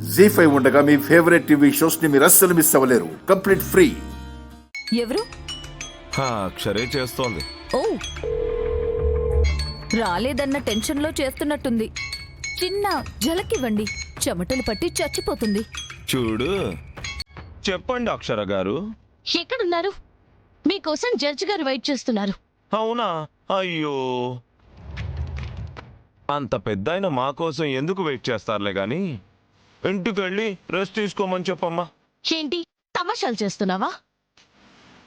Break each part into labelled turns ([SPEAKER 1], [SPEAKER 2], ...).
[SPEAKER 1] జీ5 ఉండగా మీ favourite TV shows ని మీరు అస్సలు మిస్ అవ్వలేరు. Complete free.
[SPEAKER 2] ఎవరు?
[SPEAKER 3] అక్షరే చేస్తోంది.
[SPEAKER 2] ఓ, రాలేదన్న టెన్షన్ లో చేస్తున్నట్టుంది. చిన్న జలకివ్వండి, చెమటలు పట్టి చచ్చిపోతుంది.
[SPEAKER 3] చూడు, చెప్పండి అక్షర గారు.
[SPEAKER 4] ఎక్కడున్నారు? మీకోసం జడ్జి గారు వెయిట్ చేస్తున్నారు.
[SPEAKER 3] అవునా? అయ్యో, అంత పెద్ద ఆయన మా కోసం ఎందుకు వెయిట్ చేస్తారులే గాని ఇంటికెళ్ళి రెస్ట్ తీసుకోమని చెప్పమ్మా.
[SPEAKER 4] ఏంటి తమాషాలు చేస్తున్నావా?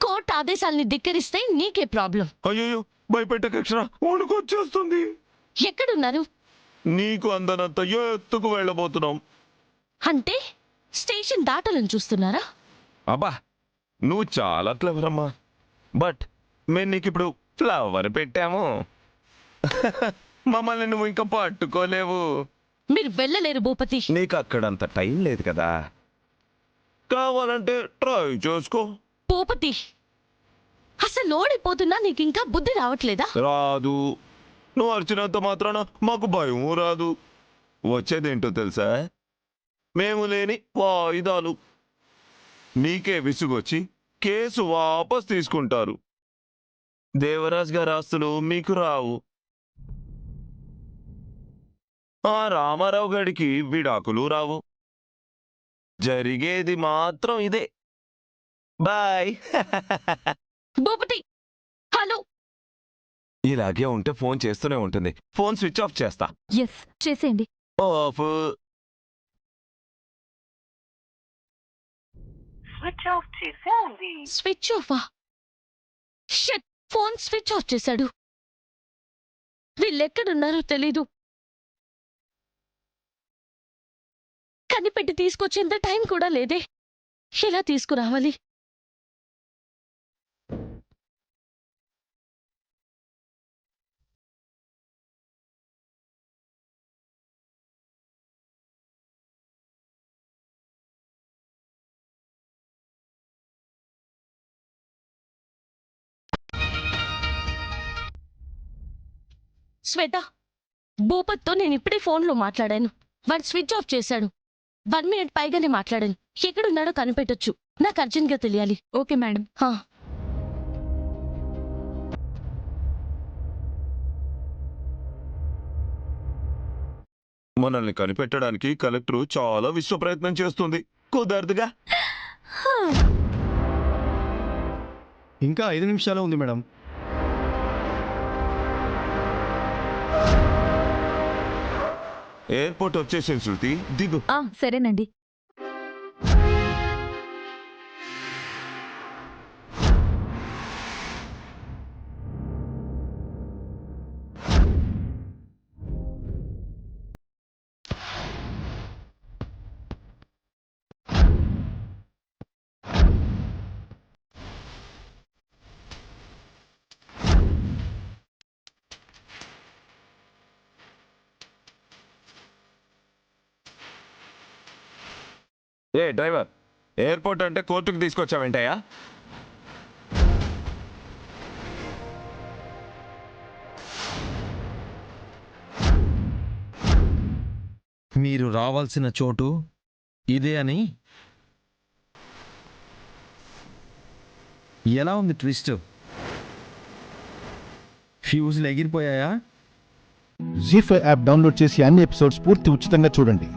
[SPEAKER 4] కోర్టు ఆదేశాలని ధిక్కరిస్తే నీకే ప్రాబ్లం.
[SPEAKER 3] అయ్యో, భయపెట్టక అక్షర, వణుకొచ్చేస్తుంది.
[SPEAKER 4] ఎక్కడున్నారు?
[SPEAKER 3] నీకు అందనంత ఎత్తుకు వెళ్ళబోతున్నాం.
[SPEAKER 4] అంటే స్టేషన్ దాటాలని చూస్తున్నారా?
[SPEAKER 3] అబ్బా, నువ్వు చాలా క్లవర్ అమ్మా. బట్ మేము నీకు ఇప్పుడు ఫ్లవర్ పెట్టాము. మమ్మల్ని నువ్వు ఇంకా పట్టుకోలేవు.
[SPEAKER 4] మీరు వెళ్ళలేరు భూపతి.
[SPEAKER 3] నీకు అక్కడంత టైం లేదు కదా, కావాలంటే ట్రై చేసుకో.
[SPEAKER 4] భూపతి, అసలు ఓడిపోతున్నా నీకు ఇంకా బుద్ధి రావట్లేదా?
[SPEAKER 3] రాదు. నువ్వు అరిచినంత మాత్రాన మాకు భయం రాదు. వచ్చేదేంటో తెలుసా? మేము లేని వాయిదాలు. నీకే విసుగొచ్చి కేసు వాపస్ తీసుకుంటారు. దేవరాజ్ గారి ఆస్తులు మీకు రావు. ఆ రామారావు గడికి విడాకులు రావు. జరిగేది మాత్రం ఇదే. బాయ్.
[SPEAKER 4] భూపతి, హలో.
[SPEAKER 3] ఇలాగే ఉంటే ఫోన్ చేస్తూనే ఉంటుంది. ఫోన్ స్విచ్ ఆఫ్ చేస్తా.
[SPEAKER 2] ఎస్, చేసేయండి.
[SPEAKER 3] ఆఫ్.
[SPEAKER 4] స్విచ్ ఆఫా? షట్, ఫోన్ స్విచ్ ఆఫ్ చేశాడు. వీళ్ళెక్కడున్నారో తెలీదు. కనిపెట్టి తీసుకొచ్చేంత టైం కూడా లేదే. ఎలా తీసుకురావాలి? శ్వేత, భూపత్తో నేను ఇప్పుడే ఫోన్లో మాట్లాడాను. వాడు స్విచ్ ఆఫ్ చేశాడు. 1 మినిట్ పైగానే మాట్లాడాను. ఎక్కడున్నాడో కనిపెట్టొచ్చు. నాకు అర్జెంట్గా తెలియాలి.
[SPEAKER 2] Okay madam.
[SPEAKER 3] మనల్ని కనిపెట్టడానికి కలెక్టరు చాలా విశ్వ ప్రయత్నం చేస్తుంది. కుదరదుగా.
[SPEAKER 5] ఇంకా 5 నిమిషాలు ఉంది మేడం.
[SPEAKER 3] ఎయిర్పోర్ట్ వచ్చేసింది శృతి, దిగు.
[SPEAKER 2] సరేనండి.
[SPEAKER 3] ఏ డ్రైవర్, ఎయిర్పోర్ట్ అంటే కోర్టుకు తీసుకొచ్చావేంటయ్యా?
[SPEAKER 5] మీరు రావాల్సిన చోటు ఇదే అని. ఎలా ఉంది ట్విస్ట్? ఫ్యూజులు ఎగిరిపోయాయా?
[SPEAKER 6] జీ5 యాప్ డౌన్లోడ్ చేసి అన్ని ఎపిసోడ్స్ పూర్తి ఉచితంగా చూడండి.